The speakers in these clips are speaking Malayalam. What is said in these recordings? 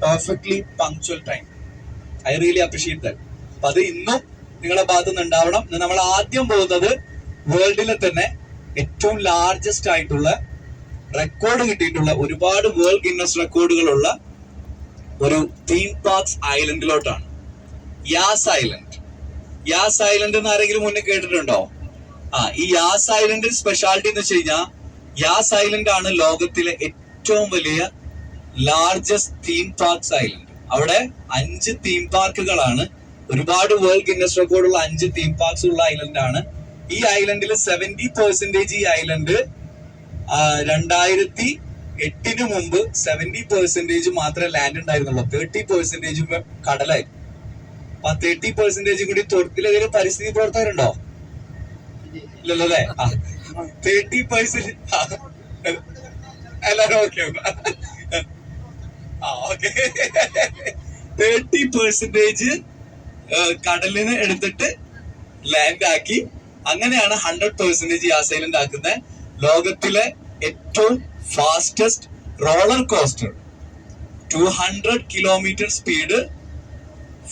Perfectly punctual time. I really appreciate that. അപ്പൊ അത് ഇന്നും നിങ്ങളുടെ ഭാഗത്ത് നിന്ന് ഉണ്ടാവണം. നമ്മൾ ആദ്യം പോകുന്നത് വേൾഡിലെ തന്നെ ഏറ്റവും ലാർജസ്റ്റ് ആയിട്ടുള്ള റെക്കോർഡ് കിട്ടിയിട്ടുള്ള ഒരുപാട് വേൾഡ് ഗിന്നസ് റെക്കോർഡുകളുള്ള ഒരു തീം പാർക്സ് ഐലൻഡിലോട്ടാണ്. യാസ് ഐലൻഡ്. യാസ് ഐലൻഡ് എന്ന് ആരെങ്കിലും മുന്നേ കേട്ടിട്ടുണ്ടോ? ഈ യാസ് ഐലൻഡിൽ സ്പെഷ്യാലിറ്റി എന്ന് വെച്ച് കഴിഞ്ഞാൽ യാസ് ഐലൻഡ് ആണ് ലോകത്തിലെ ഏറ്റവും വലിയ ലാർജസ്റ്റ് തീം പാർക്സ് ഐലൻഡ്. അവിടെ 5 തീം പാർക്കുകളാണ്. ഒരുപാട് വേൾഡ് ഗിന്നസ് റെക്കോർഡുള്ള 5 തീം പാർക്സ് ഉള്ള ഐലൻഡ് ആണ്. ഈ ഐലൻഡിൽ 70% ഈ ഐലൻഡ് 2008 മുമ്പ് 70% മാത്രമേ ലാൻഡ് ഉണ്ടായിരുന്നുള്ളൂ. 30% കടലായിരുന്നു. അപ്പൊ 30% കൂടി തൊട്ടിലെതിരെ പരിസ്ഥിതി പ്രവർത്തകരുണ്ടോ? ഇല്ലല്ലോ അല്ലേ? 30% എല്ലാരും ഓക്കെ. 30% കടലിന് എടുത്തിട്ട് ലാൻഡ് ആക്കി. അങ്ങനെയാണ് 100% യാസ് ഐലൻഡ് ആക്കുന്നത്. ലോകത്തിലെ ഏറ്റവും fastest roller coaster 200 kilometre speed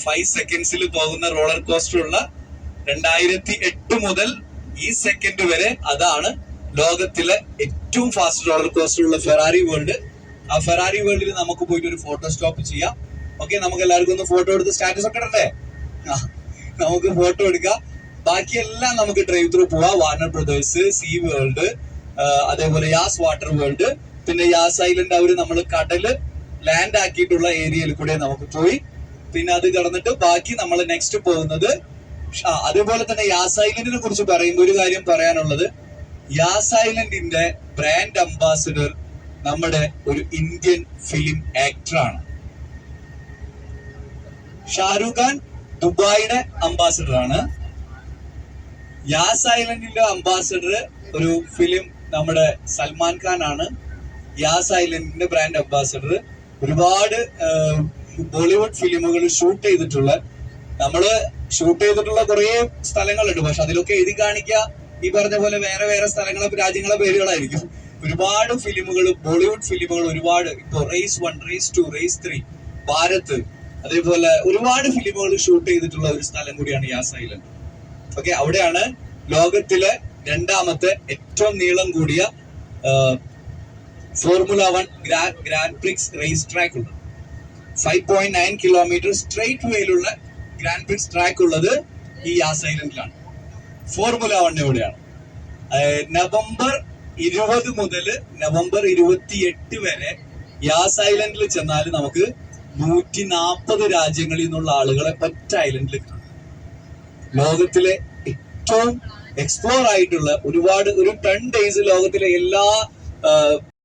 5 സെക്കൻഡ്സിൽ പോകുന്ന റോളർ കോസ്റ്റർ ഉള്ള 2008 മുതൽ ഈ സെക്കൻഡ് വരെ അതാണ് ലോകത്തിലെ ഏറ്റവും ഫാസ്റ്റ് റോളർ കോസ്റ്റർ ഉള്ള ഫെറാറി വേൾഡ്. ആ ഫെറാറി വേൾഡിൽ നമുക്ക് പോയിട്ട് ഒരു ഫോട്ടോ സ്റ്റോപ്പ് ചെയ്യാം. ഓക്കെ, നമുക്ക് എല്ലാവർക്കും ഒന്ന് ഫോട്ടോ എടുത്ത് സ്റ്റാറ്റസ് ഒക്കെ ഇടണ്ടേ? നമുക്ക് ഫോട്ടോ എടുക്കാം. ബാക്കിയെല്ലാം നമുക്ക് ഡ്രൈവ് ത്രൂ പോവാം. വാർണർ ബ്രദേഴ്സ്, സീ വേൾഡ്, അതേപോലെ യാസ് വാട്ടർ വേൾഡ്, പിന്നെ യാസ് ഐലൻഡ് അവര് നമ്മൾ കടല് ലാൻഡ് ആക്കിയിട്ടുള്ള ഏരിയയിൽ കൂടെ നമുക്ക് പോയി. പിന്നെ അത് കടന്നിട്ട് ബാക്കി നമ്മൾ നെക്സ്റ്റ് പോകുന്നത് അതേപോലെ തന്നെ യാസ് ഐലൻഡിനെ കുറിച്ച് പറയുമ്പോൾ ഒരു കാര്യം പറയാനുള്ളത്, യാസ് ഐലൻഡിന്റെ ബ്രാൻഡ് അംബാസിഡർ നമ്മുടെ ഒരു ഇന്ത്യൻ ഫിലിം ആക്ടറാണ്. ഷാരൂഖ് ഖാൻ ദുബായിയുടെ അംബാസിഡർ ആണ്. യാസ് ഐലൻഡിന്റെ അംബാസിഡർ ഒരു ഫിലിം നമ്മുടെ സൽമാൻ ഖാൻ ആണ്. യാസ് ഐലൻഡിന്റെ ബ്രാൻഡ് അംബാസിഡർ ഒരുപാട് ബോളിവുഡ് ഫിലിമുകൾ ഷൂട്ട് ചെയ്തിട്ടുള്ള കുറെ സ്ഥലങ്ങളുണ്ട്. പക്ഷെ അതിലൊക്കെ എഴുതി കാണിക്കുക ഈ പറഞ്ഞ പോലെ വേറെ വേറെ സ്ഥലങ്ങളെ രാജ്യങ്ങളെ പേരുകളായിരിക്കും. ഒരുപാട് ഫിലിമുകൾ, ബോളിവുഡ് ഫിലിമുകൾ ഒരുപാട്. ഇപ്പൊ റേസ് 1, റേസ് 2, റേസ് 3, ഭാരത്, അതേപോലെ ഒരുപാട് ഫിലിമുകൾ ഷൂട്ട് ചെയ്തിട്ടുള്ള ഒരു സ്ഥലം കൂടിയാണ് യാസ് ഐലൻഡ്. ഓക്കെ, അവിടെയാണ് ലോകത്തിലെ 2ാമത്തെ ഏറ്റവും നീളം കൂടിയ formula 1 grand prix race track ഉള്ളത്. 5.9 കിലോമീറ്റർ സ്ട്രെയിറ്റ് വേയിലുള്ള ഗ്രാൻഡ് പ്രിക്സ് ട്രാക്ക് ഉള്ളത് ഈ യാസ് ഐലൻഡിലാണ്. ഫോർമുല 1 എവിടെയാണ്? നവംബർ 20 മുതൽ നവംബർ 28 വരെ യാസ് ഐലൻഡിൽ ചെന്നാൽ നമുക്ക് 140 രാജ്യങ്ങളിൽ നിന്നുള്ള ആളുകളെ ഒറ്റ ഐലൻഡിൽ കാണാം. ലോകത്തിലെ ഏറ്റവും എക്സ്പ്ലോർ ആയിട്ടുള്ള ഒരുപാട്, ഒരു 10 days ലോകത്തിലെ എല്ലാ